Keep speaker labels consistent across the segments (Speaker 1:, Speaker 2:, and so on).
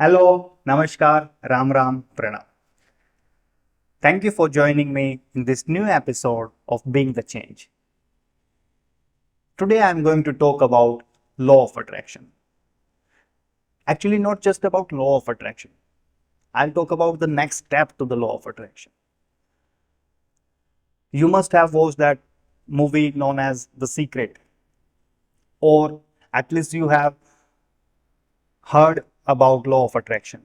Speaker 1: Hello, Namaskar, Ram Ram, Pranam. Thank you for joining me in this new episode of Being the Change. Today I am going to talk about law of attraction. Actually, not just about law of attraction. I'll talk about the next step to the law of attraction. You must have watched that movie known as The Secret, or at least you have heard about law of attraction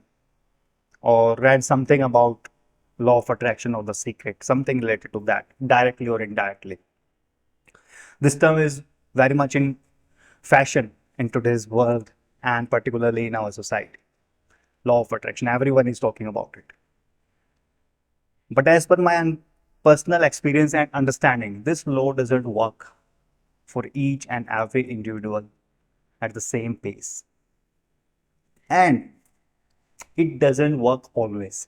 Speaker 1: or read something about law of attraction or The Secret, something related to that, directly or indirectly. This term is very much in fashion in today's world and particularly in our society. Law of attraction, everyone is talking about it. But as per my personal experience and understanding, this law doesn't work for each and every individual at the same pace. And it doesn't work always.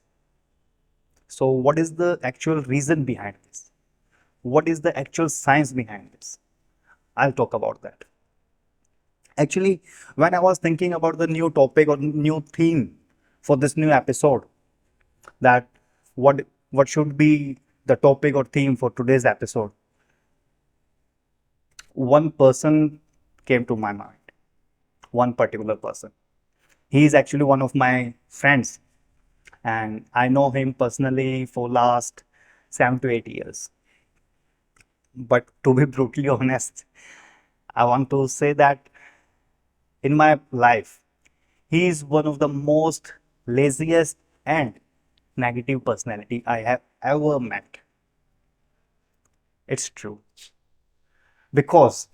Speaker 1: So, what is the actual reason behind this? What is the actual science behind this? I'll talk about that. Actually, when I was thinking about the new topic or new theme for this new episode, that what should be the topic or theme for today's episode, one person came to my mind. One particular person. He is actually one of my friends, and I know him personally for last 7 to 8 years. But to be brutally honest, I want to say that in my life, he is one of the most laziest and negative personality I have ever met. It's true. Because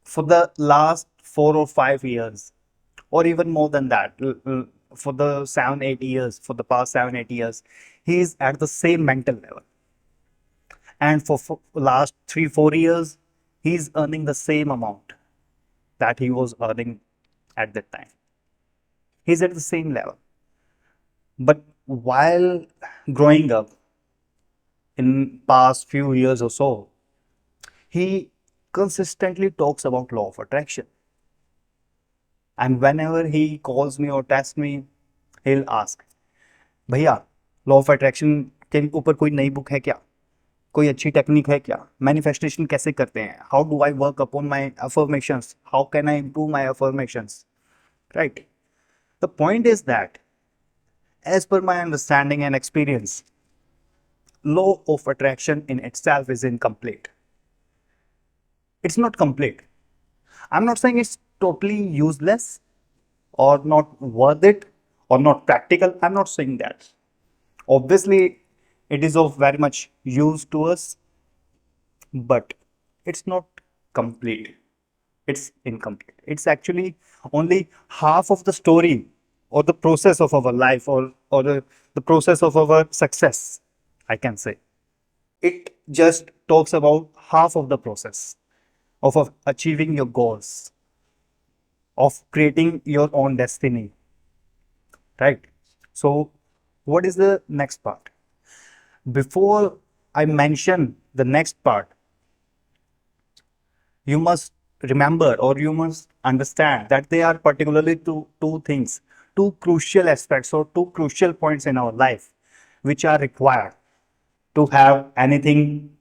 Speaker 1: for the last 4 or 5 years, or even more than that, for the 7, 8 years, for the past 7, 8 years, he is at the same mental level. And for last 3, 4 years, he is earning the same amount that he was earning at that time. He's at the same level. But while growing up in past few years or so, he consistently talks about law of attraction. And whenever he calls me or texts me, he'll ask, भैया law of attraction के ऊपर कोई नई book है क्या, कोई अच्छी technique है क्या, मैनिफेस्टेशन कैसे करते हैं, how do I work upon my affirmations, how can I improve my affirmations, right. The point is that as per my understanding and experience, law of attraction in itself is incomplete. It's not complete. I'm not saying it's totally useless or not worth it or not practical. I'm not saying that. Obviously, it is of very much use to us, but it's not complete. It's incomplete. It's actually only half of the story or the process of our life or the process of our success, I can say. It just talks about half of the process of achieving your goals, of creating your own destiny, right? So, what is the next part? Before I mention the next part, you must remember or you must understand that there are particularly two things, two crucial aspects or two crucial points in our life which are required to have anything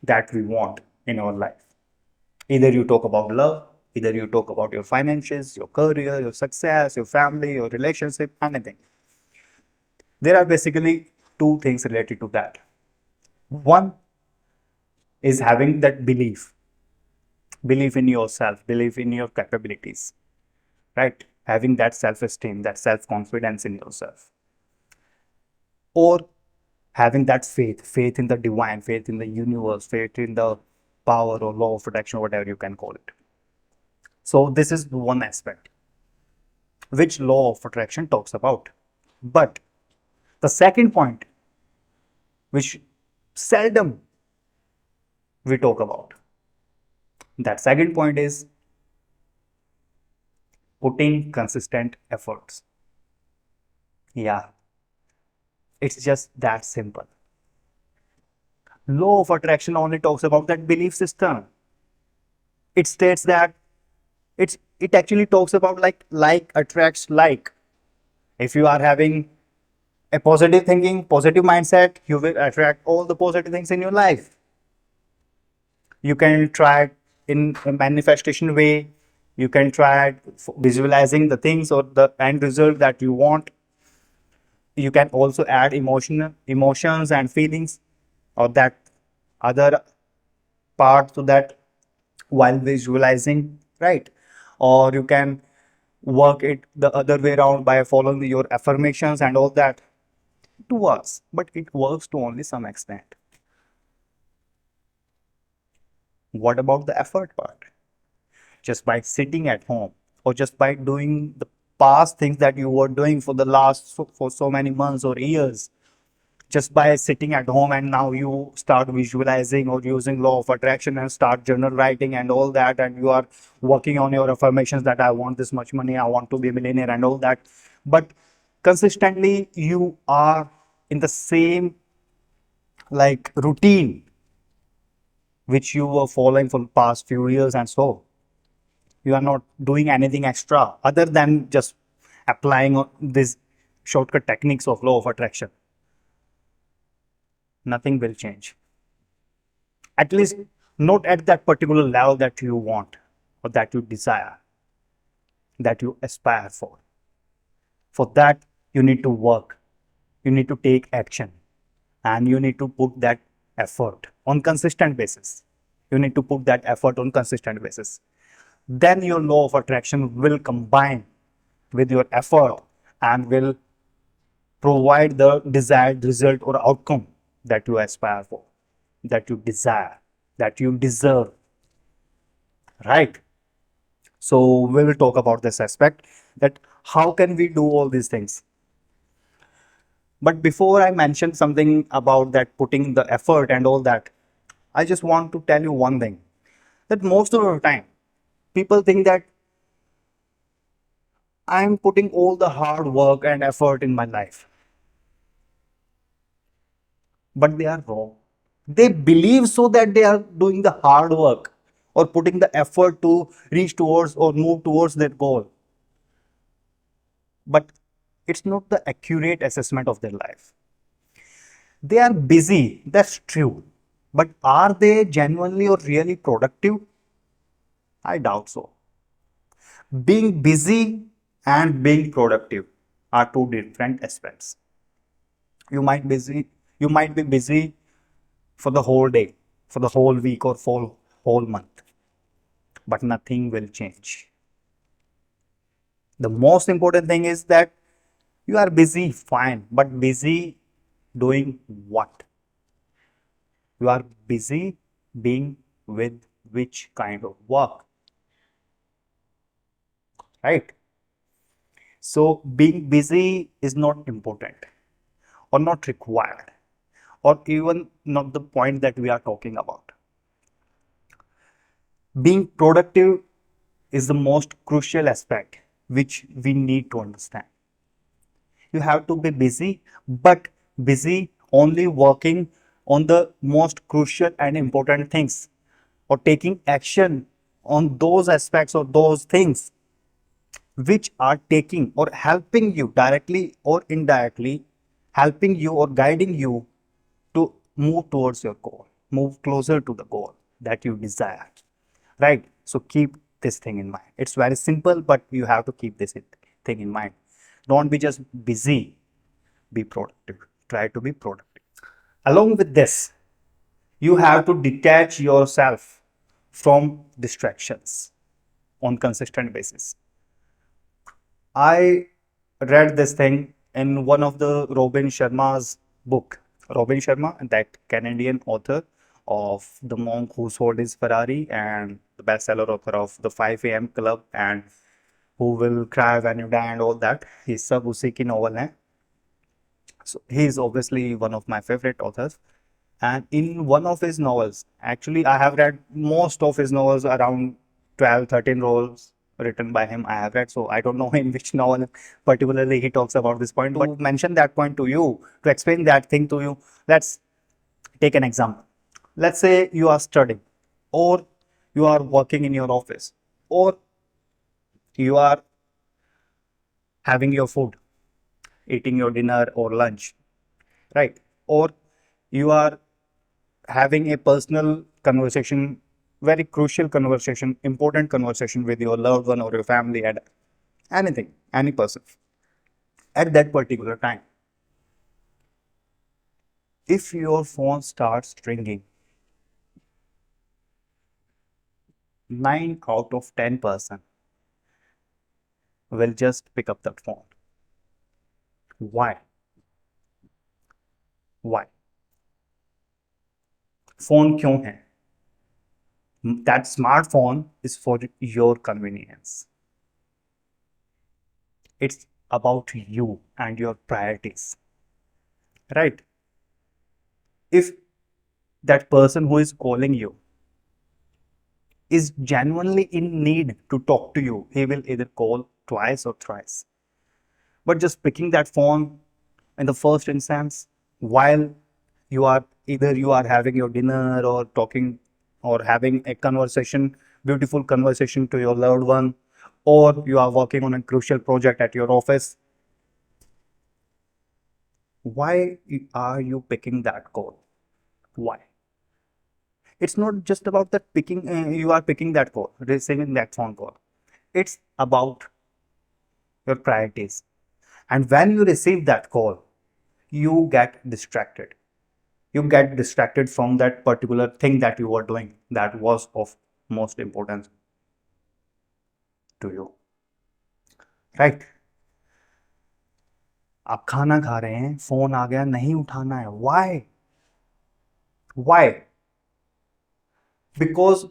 Speaker 1: that we want in our life. Either you talk about love, either you talk about your finances, your career, your success, your family, your relationship, anything. There are basically two things related to that. One is having that belief in yourself, belief in your capabilities, right? Having that self-esteem, that self-confidence in yourself. Or having that faith in the divine, faith in the universe, faith in the power or law of attraction, whatever you can call it. So this is one aspect which law of attraction talks about. But the second point, which seldom we talk about, that second point is putting consistent efforts. Yeah, it's just that simple. Law of attraction only talks about that belief system. It states that It actually talks about like attracts like. If you are having a positive thinking, positive mindset, you will attract all the positive things in your life. You can try it in a manifestation way. You can try it visualizing the things or the end result that you want. You can also add emotions and feelings or that other part to that while visualizing, right? Or you can work it the other way around by following your affirmations and all that. It works, but it works to only some extent. What about the effort part? Just by sitting at home or just by doing the past things that you were doing for the last for so many months or years, just by sitting at home, and now you start visualizing or using law of attraction and start journal writing and all that, and you are working on your affirmations that I want this much money, I want to be a millionaire and all that, but consistently you are in the same routine which you were following for the past few years, and so you are not doing anything extra other than just applying these shortcut techniques of law of attraction. Nothing will change, at least not at that particular level that you want or that you desire, that you aspire for. For that, you need to work, you need to take action, and you need to put that effort on consistent basis. You need to put that effort on consistent basis. Then your law of attraction will combine with your effort and will provide the desired result or outcome that you aspire for, that you desire, that you deserve, right? So we will talk about this aspect, that how can we do all these things. But before I mention something about that putting the effort and all that, I just want to tell you one thing, that most of the time people think that I'm putting all the hard work and effort in my life, but they are wrong. They believe so that they are doing the hard work or putting the effort to reach towards or move towards that goal, but it's not the accurate assessment of their life. They are busy, that's true, but are they genuinely or really productive? I doubt so. Being busy and being productive are two different aspects. You might be busy for the whole day, for the whole week, or for whole month, but nothing will change. The most important thing is that you are busy, fine, but busy doing what? You are busy being with which kind of work, right? So being busy is not important or not required or even not the point that we are talking about. Being productive is the most crucial aspect which we need to understand. You have to be busy, but busy only working on the most crucial and important things, or taking action on those aspects or those things which are taking or helping you directly or indirectly, helping you or guiding you to move towards your goal, move closer to the goal that you desire, right? So keep this thing in mind. It's very simple, but you have to keep this thing in mind. Don't be just busy, be productive. Try to be productive. Along with this, you have to detach yourself from distractions on consistent basis. I read this thing in one of the Robin Sharma's book. Robin Sharma, that Canadian author of The Monk Who Sold His Ferrari and the bestseller author of The 5 a.m. Club and Who Will Cry When You Die and all that. He सब उसी की novel है. So he is obviously one of my favorite authors. And in one of his novels, actually, I have read most of his novels, around 12, 13 novels written by him. I have read, so I don't know in which novel particularly he talks about this point. But to mention that point to you, to explain that thing to you, let's take an example. Let's say you are studying, or you are working in your office, or You are having your food, eating your dinner or lunch, right? Or you are having a personal conversation, very crucial conversation, important conversation with your loved one or your family and anything, any person at that particular time. If your phone starts ringing, 9 out of 10% will just pick up that phone. Why? Why? Phone क्यों है? That smartphone is for your convenience. It's about you and your priorities, right? If that person who is calling you is genuinely in need to talk to you, he will either call twice or thrice. But just picking that phone in the first instance while you are having your dinner or talking or having a conversation, beautiful conversation to your loved one, or you are working on a crucial project at your office, why are you picking that call? Why? It's not just about that picking, you are picking that call, receiving that phone call. It's about your priorities. And when you receive that call, you get distracted. You get distracted from that particular thing that you were doing that was of most importance to you. Right? आप खाना खा रहे हैं, phone आ गया, नहीं उठाना है. Why? Why? Because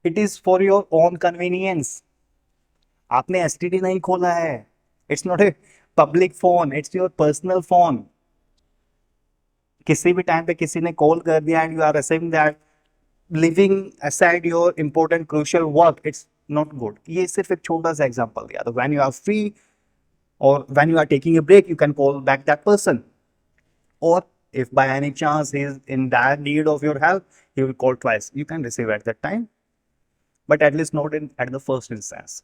Speaker 1: it is for your own convenience. आपने एसटीडी नहीं खोला है. It's not a public phone. It's your personal phone. किसी भी टाइम पे किसी ने कॉल कर दिया and you are assuming that living aside your important crucial work, it's not good. ये सिर्फ एक छोटा सा एग्जांपल दिया. तो when you are free or when you are taking a break, you can call back that person. Or if by any chance he is in dire need of your help, he will call twice. You can receive at that time, but at least not in at the first instance.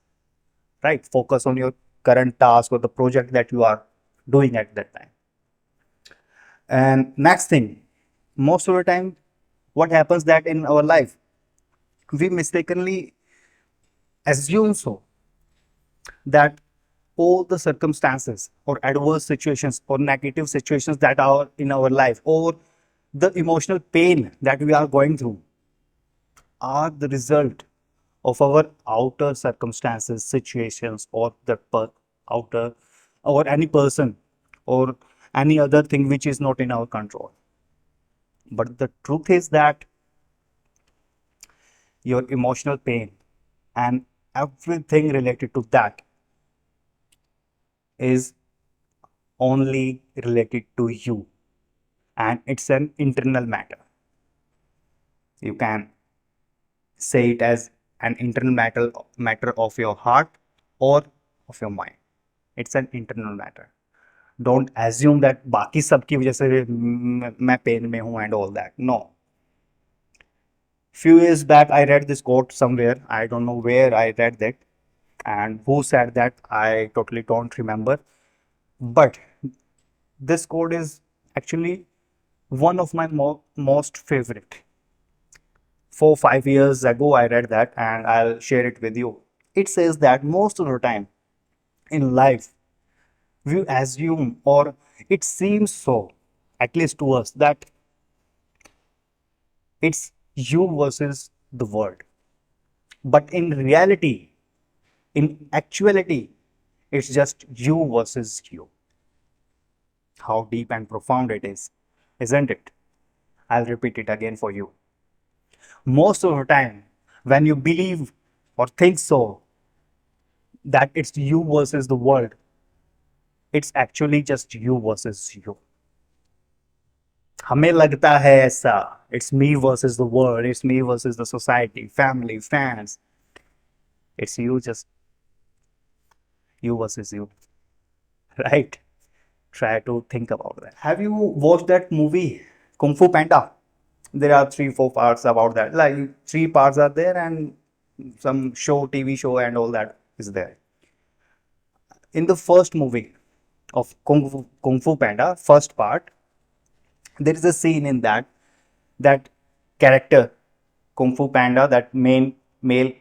Speaker 1: Right? Focus on your current task or the project that you are doing at that time. And next thing, most of the time, what happens that in our life, we mistakenly assume so that all the circumstances or adverse situations or negative situations that are in our life or the emotional pain that we are going through are the result of our outer circumstances, situations, or the outer or any person or any other thing which is not in our control. But the truth is that your emotional pain and everything related to that is only related to you, and it's an internal matter. You can say it as an internal matter of your heart or of your mind. It's an internal matter. Don't assume that बाकी सबकी वजह से मैं pen में हूँ and all that. No. Few years back, I read this quote somewhere. I don't know where I read that and who said that. I totally don't remember. But this quote is actually one of my most favorite. 4 5 years ago, I read that and I'll share it with you. It says that most of the time in life, we assume, or it seems so, at least to us, that it's you versus the world. But in reality, in actuality, it's just you versus you. How deep and profound it is, isn't it? I'll repeat it again for you. Most of the time, when you believe or think so, that it's you versus the world, it's actually just you versus you. हमें लगता है ऐसा, it's me versus the world, it's me versus the society, family, fans. It's you, just you versus you, right? Try to think about that. Have you watched that movie, Kung Fu Panda? There are 3 4 parts about that. Like 3 parts are there and some show, TV show and all that. is there. In the first movie of Kung Fu Panda, first part, there is a scene in that character, Kung Fu Panda, that main male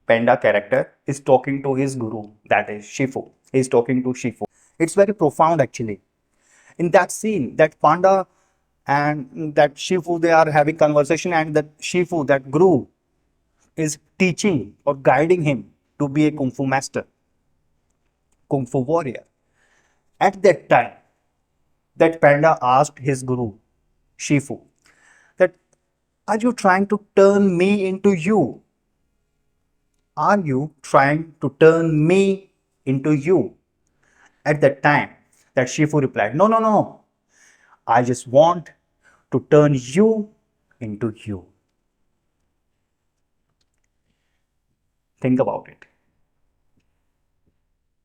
Speaker 1: panda character, is talking to his guru, that is Shifu. He's talking to Shifu. It's very profound actually. In that scene, that panda and that Shifu, they are having conversation, and that Shifu, that guru, is teaching or guiding him to be a Kung Fu master, Kung Fu warrior. At that time, that panda asked his guru, Shifu, that are you trying to turn me into you? Are you trying to turn me into you? At that time, that Shifu replied, no, no, no. I just want to turn you into you. Think about it.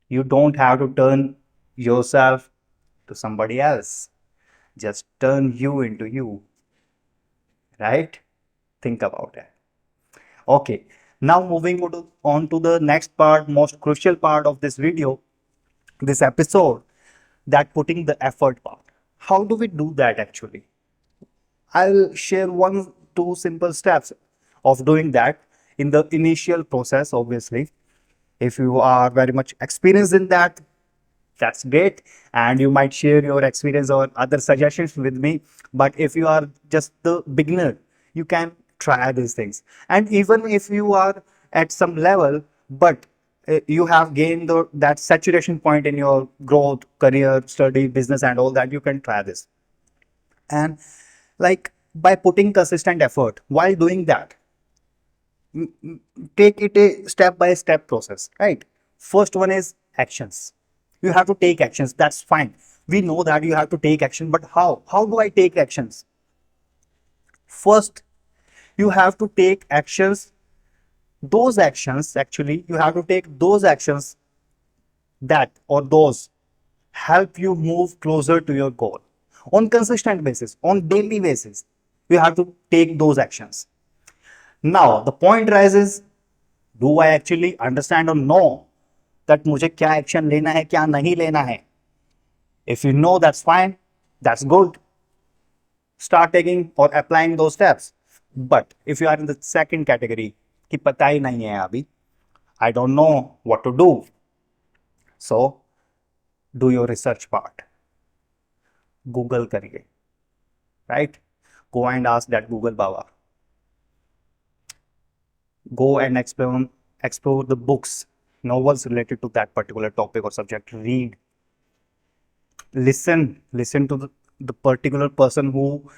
Speaker 1: You don't have to turn yourself to somebody else. Just turn you into you. Right? Think about it. Okay. Now moving on to the next part, most crucial part of this video, this episode, that putting the effort part. How do we do that actually? I'll share two simple steps of doing that in the initial process, obviously. If you are very much experienced in that, that's great. And you might share your experience or other suggestions with me. But if you are just the beginner, you can try these things. And even if you are at some level, but you have gained that saturation point in your growth, career, study, business, and all that, you can try this. And like by putting consistent effort while doing that, take it a step by step process, right? First one is actions. You have to take actions. That's fine. We know that you have to take action, but how do I take actions? First, you have to take actions. Those actions, actually, you have to take those actions that or those help you move closer to your goal on consistent basis, on daily basis. You have to take those actions. Now the point rises, do I actually understand or know that मुझे क्या action लेना है, क्या नहीं लेना है? If you know, that's fine, that's good. Start taking or applying those steps. But if you are in the second category, कि पता ही नहीं है अभी, I don't know what to do. So do your research part. Google करिए, right? Go and ask that Google Baba. Go and explore the books, novels related to that particular topic or subject. Read, listen to the particular person who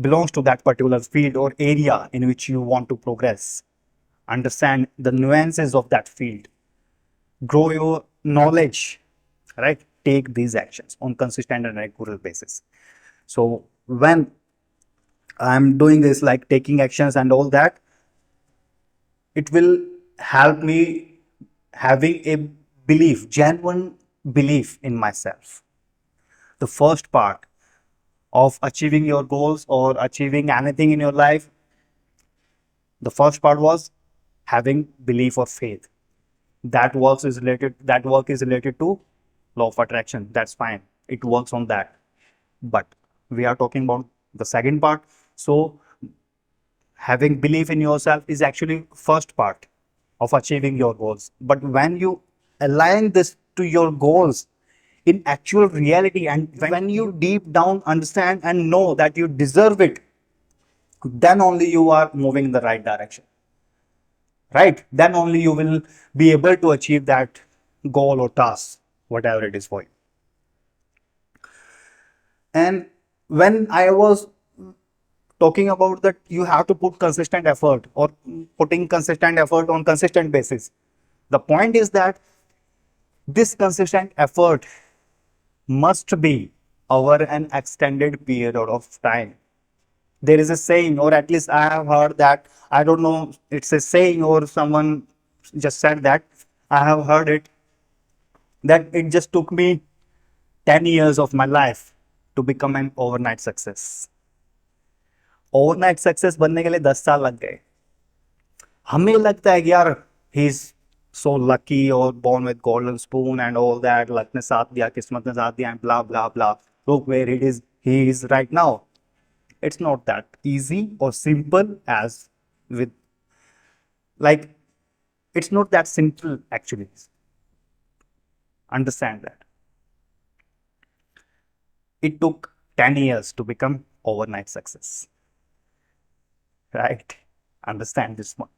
Speaker 1: belongs to that particular field or area in which you want to progress. Understand the nuances of that field. Grow your knowledge, right? Take these actions on consistent and regular basis. So when I'm doing this, like taking actions and all that, it will help me having a belief, genuine belief in myself. The first part of achieving your goals or achieving anything in your life, the first part was having belief or faith. That work is related to law of attraction. That's fine. It works on that. But we are talking about the second part. So having belief in yourself is actually first part of achieving your goals. But when you align this to your goals in actual reality, and when you deep down understand and know that you deserve it, then only you are moving in the right direction, right? Then only you will be able to achieve that goal or task, whatever it is for you. And when I was talking about that, you have to put consistent effort or putting consistent effort on consistent basis. The point is that this consistent effort must be over an extended period of time. There is a saying, or at least I have heard that, I don't know, it's a saying or someone just said that, I have heard it, that it just took me 10 years of my life to become an overnight success. Overnight success बनने के लिए 10 साल लग गए. हमें लगता है कि यार he is so lucky or born with golden spoon and all that, luck ne saath diya, kismat ne saath diya, and blah blah blah. Look where it is, he is right now. It's not that easy or simple as with, like, it's not that simple actually. Understand that. It took 10 years to become overnight success, right? Understand this one.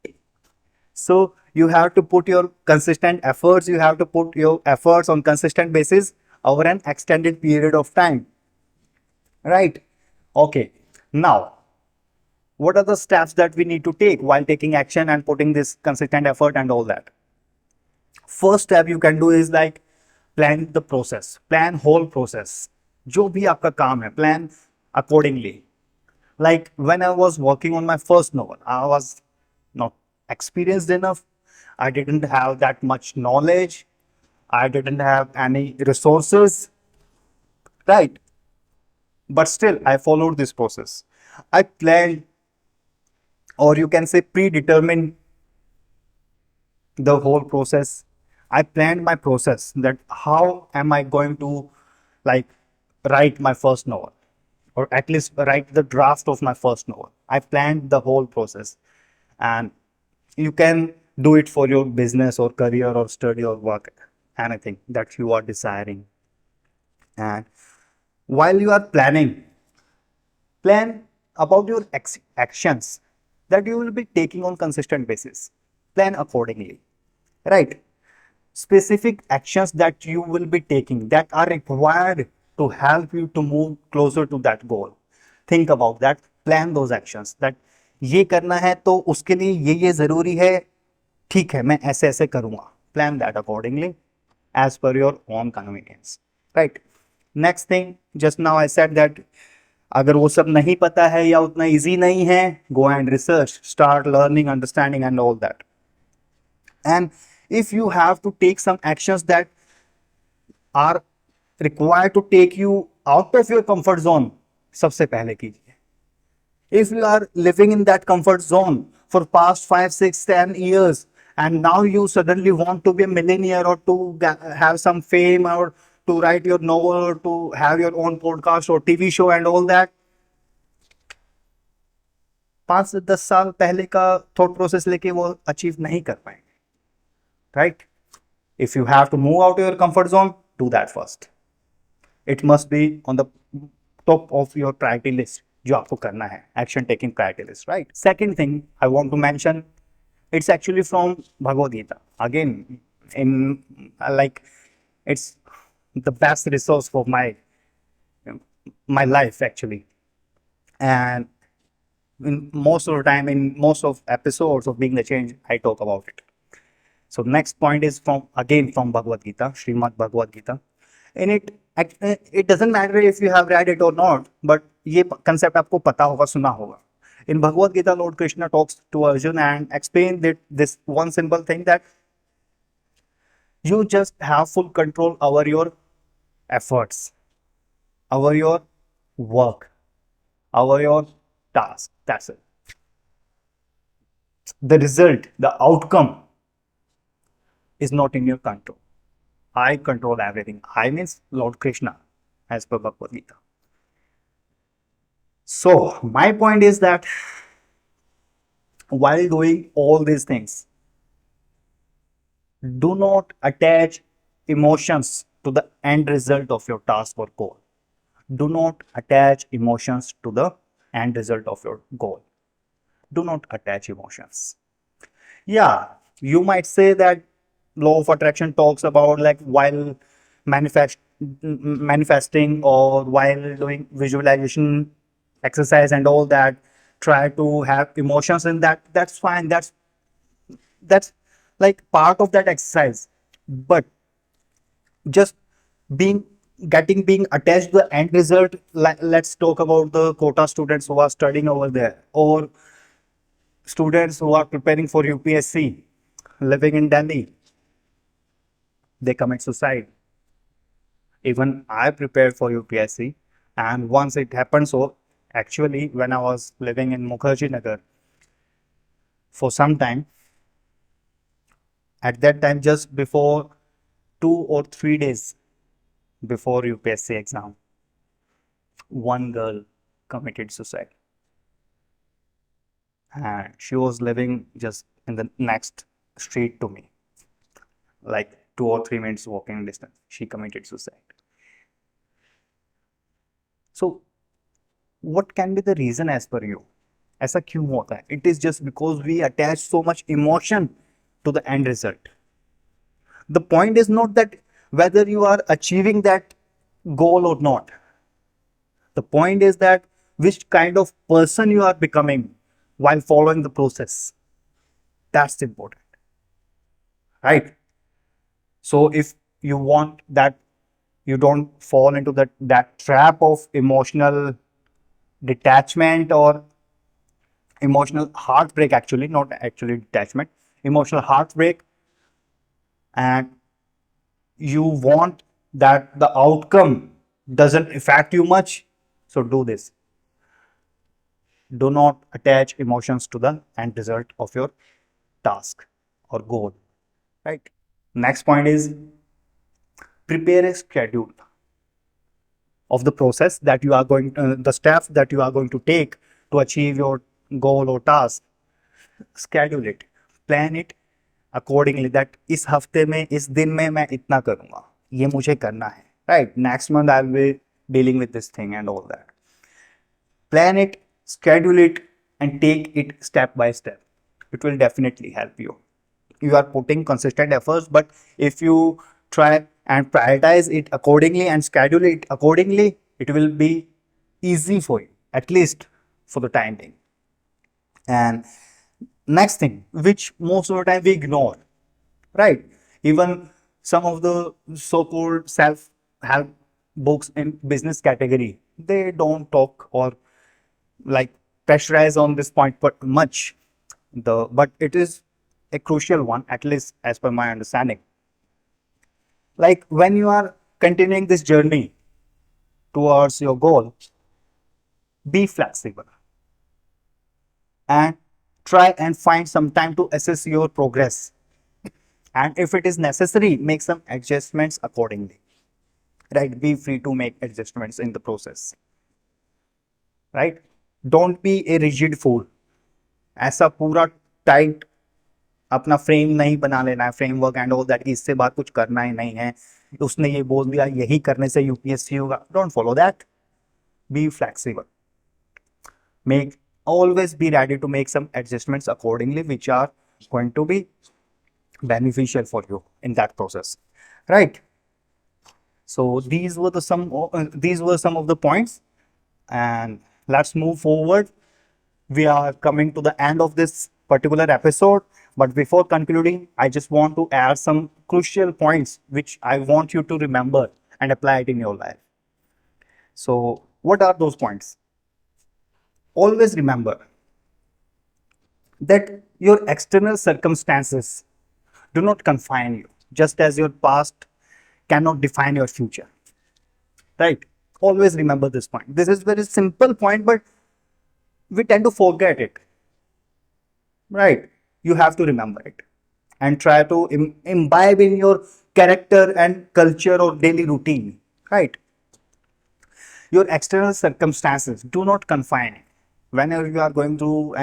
Speaker 1: So you have to put your consistent efforts, you have to put your efforts on consistent basis over an extended period of time, right? Okay. Now, what are the steps that we need to take while taking action and putting this consistent effort and all that? First step you can do is like plan the process, plan whole process. जो भी आपका काम है, plan accordingly. Like when I was working on my first novel, I was not experienced enough. I didn't have that much knowledge. I didn't have any resources, right? But still, I followed this process. I planned, or you can say, predetermined the whole process. I planned my process, that how am I going to, like, write my first novel, or at least write the draft of my first novel. I planned the whole process. And you can do it for your business or career or study or work, anything that you are desiring. And while you are planning, plan about your actions that you will be taking on consistent basis. Plan accordingly, right? Specific actions that you will be taking that are required to help you to move closer to that goal. Think about that. Plan those actions that ये करना है तो उसके लिए ये जरूरी है, ठीक है मैं ऐसे ऐसे करूंगा. Plan that accordingly as per your own convenience, right? Next thing, just now I said that अगर वो सब नहीं पता है या उतना easy नहीं है, go and research, start learning, understanding and all that. And if you have to take some actions that are required to take you out of your comfort zone, सबसे पहले कीजिए. If you are living in that comfort zone for past 5, 6, 10 years, and now you suddenly want to be a millionaire or to have some fame or to write your novel or to have your own podcast or TV show and all that, 5 से 10 साल पहले का thought process लेके वो achieve नहीं कर पाएंगे, right? If you have to move out of your comfort zone, do that first. It must be on the top of your priority list. जो आपको करना है, action taking priority list, right? Second thing I want to mention, it's actually from Bhagavad Gita. Again, in like, it's the best resource for my life actually. And in most of the time, in most of episodes of Being the Change, I talk about it. So next point is from Bhagavad Gita, Srimad Bhagavad Gita. In it doesn't matter if you have read it or not, but ये concept आपको पता होगा, सुना होगा. In Bhagavad Gita, Lord Krishna talks to Arjuna and explains that this one simple thing, that you just have full control over your efforts, over your work, over your task. That's it. The result, the outcome is not in your control. I control everything. I means Lord Krishna, as per Bhagavad Gita. So, my point is that while doing all these things, do not attach emotions to the end result of your task or goal. Do not attach emotions to the end result of your goal. Do not attach emotions. Yeah, you might say that law of attraction talks about, like, while manifesting or while doing visualization exercise and all that, try to have emotions in that. That's fine. That's like part of that exercise. But just being attached to the end result, let's talk about the quota students who are studying over there, or students who are preparing for UPSC, living in Delhi. They commit suicide. Even I prepared for UPSC, and once it happened, so actually when I was living in Mukherjee Nagar for some time, At that time, just before 2 or 3 days before UPSC exam, one girl committed suicide, and she was living just in the next street to me, like 2 or 3 minutes walking distance. She committed suicide. So, what can be the reason as per you? ऐसा क्यों होता है? It is just because we attach so much emotion to the end result. The point is not that whether you are achieving that goal or not. The point is that which kind of person you are becoming while following the process. That's important, right? So if you want that you don't fall into that trap of emotional detachment or emotional heartbreak, actually, not actually detachment, emotional heartbreak, and you want that the outcome doesn't affect you much, so do this. Do not attach emotions to the end result of your task or goal, right? Next point is prepare a schedule of the process that you are going the steps that you are going to take to achieve your goal or task. Schedule it, plan it accordingly, that इस हफ्ते में इस दिन में मैं इतना करूंगा, ये मुझे करना है, right? Next month I will be dealing with this thing and all that. Plan it, schedule it, and take it step by step. It will definitely help you. You are putting consistent efforts, but if you try and prioritize it accordingly and schedule it accordingly, it will be easy for you, at least for the time being. And next thing, which most of the time we ignore, right? Even some of the so-called self-help books in business category, they don't talk or like pressurize on this point but much, but it is a crucial one, at least as per my understanding. Like when you are continuing this journey towards your goal, be flexible and try and find some time to assess your progress, and if it is necessary, make some adjustments accordingly, right? Be free to make adjustments in the process, right? Don't be a rigid fool. ऐसा पूरा tight अपना frame नहीं बना लेना है, framework and all that, कि इससे बात कुछ करना ही नहीं है, उसने ये बोल दिया यही करने से यूपीएससी होगा. Don't follow that. Be flexible. Make always be ready to make some adjustments accordingly, which are going to be beneficial for you in that process, right? So these were some of the points, and let's move forward. We are coming to the end of this particular episode, but before concluding, I just want to add some crucial points which I want you to remember and apply it in your life. So what are those points? Always remember that your external circumstances do not confine you, just as your past cannot define your future, right? Always remember this point. This is very simple point, but we tend to forget it, right? You have to remember it and try to imbibe in your character and culture or daily routine, right? Your external circumstances do not confine it. Whenever you are going through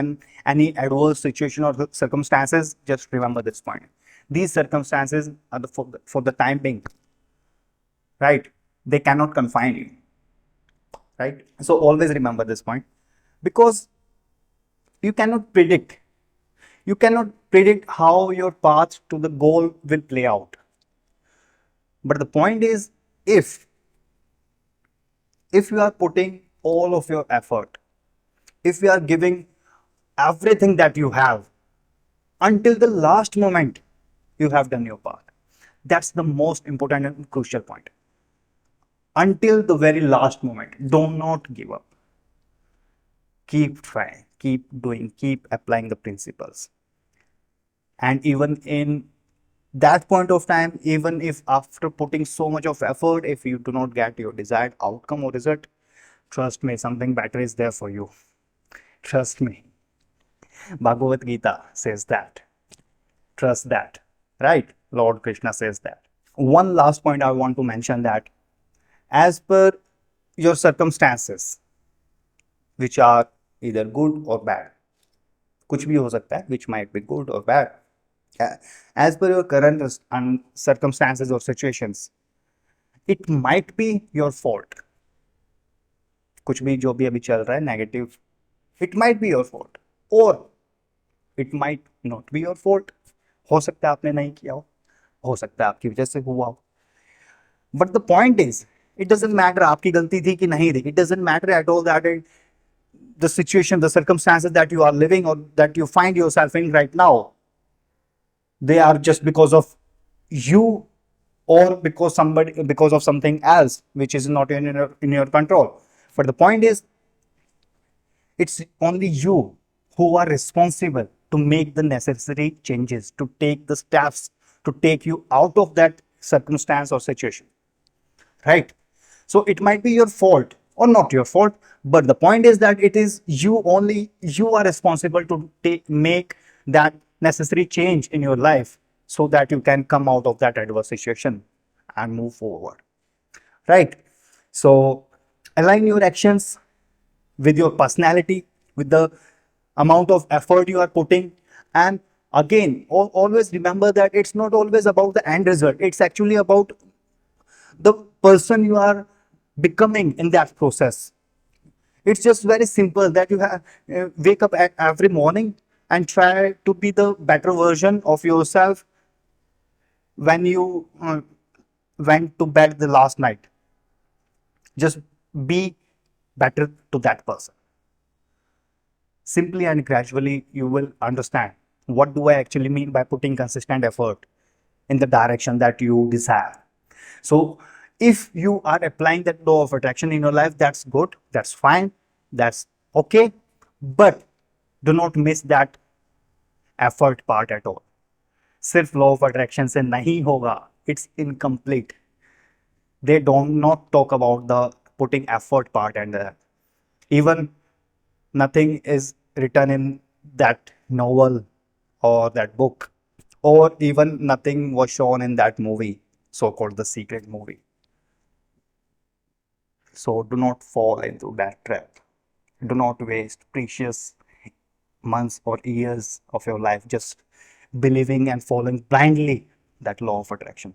Speaker 1: any adverse situation or circumstances, just remember this point. These circumstances are for the time being, right? They cannot confine you, right? So always remember this point, because you cannot predict. You cannot predict how your path to the goal will play out. But the point is, if you are putting all of your effort, if you are giving everything that you have until the last moment, you have done your part. That's the most important and crucial point. Until the very last moment, do not give up. Keep trying, keep doing, keep applying the principles. And even in that point of time, even if after putting so much of effort, if you do not get your desired outcome or result, trust me, something better is there for you. Trust me. Bhagavad Gita says that. Trust that. right? Lord Krishna says that. One last point I want to mention, that as per your circumstances, which are either good or bad, कुछ भी हो सकता है, which might be good or bad, as per your current circumstances or situations, it might be your fault. कुछ भी जो भी अभी चल रहा है negative, it might be your fault, or it might not be your fault. हो सकता है आपने नहीं किया हो सकता है आपकी वजह से हुआ हो. But the point is, it doesn't matter आपकी गलती थी कि नहीं थी. It doesn't matter at all that the situation, the circumstances that you are living or that you find yourself in right now, they are just because of you, or because of something else which is not in your control. But the point is, it's only you who are responsible to make the necessary changes, to take the steps to take you out of that circumstance or situation, right? So it might be your fault or not your fault, but the point is that it is you, only you are responsible to make that necessary change in your life so that you can come out of that adverse situation and move forward, right? So align your actions with your personality, with the amount of effort you are putting. And again, always remember that it's not always about the end result, it's actually about the person you are becoming in that process. It's just very simple that you have wake up every morning and try to be the better version of yourself when you went to bed the last night. Just be better to that person. Simply and gradually, you will understand what do I actually mean by putting consistent effort in the direction that you desire. So if you are applying that law of attraction in your life, that's good, that's fine, that's okay, but do not miss that effort part at all. सिर्फ law of attraction से नहीं होगा, it's incomplete. They do not talk about the putting effort part, and even nothing is written in that novel or that book, or even nothing was shown in that movie, so called the secret movie. So do not fall into that trap. Do not waste precious months or years of your life just believing and following blindly that law of attraction.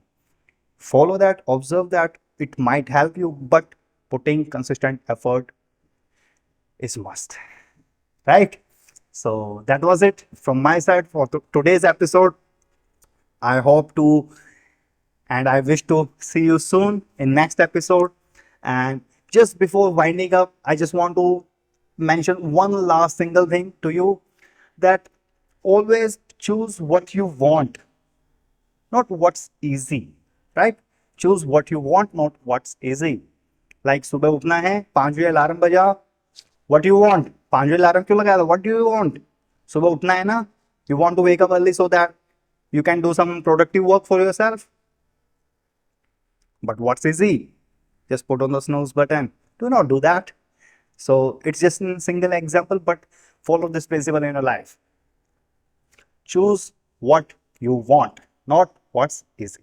Speaker 1: Follow that, observe that, it might help you, but putting consistent effort is must, right? So that was it from my side for today's episode. I hope to, and I wish to see you soon in next episode. And just before winding up, I just want to mention one last single thing to you, that always choose what you want, not what's easy, right? Choose what you want, not what's easy. Like सुबह उठना है, 5 बजे alarm बजा, what do you want? 5 बजे alarm क्यों लगाया? What do you want? सुबह उठना है ना, you want to wake up early so that you can do some productive work for yourself. But what's easy? Just put on the snooze button. Do not do that. So it's just a single example, but follow this principle in your life. Choose what you want, not what's easy.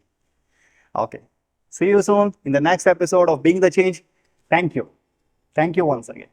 Speaker 1: Okay. See you soon in the next episode of Being the Change. Thank you. Thank you once again.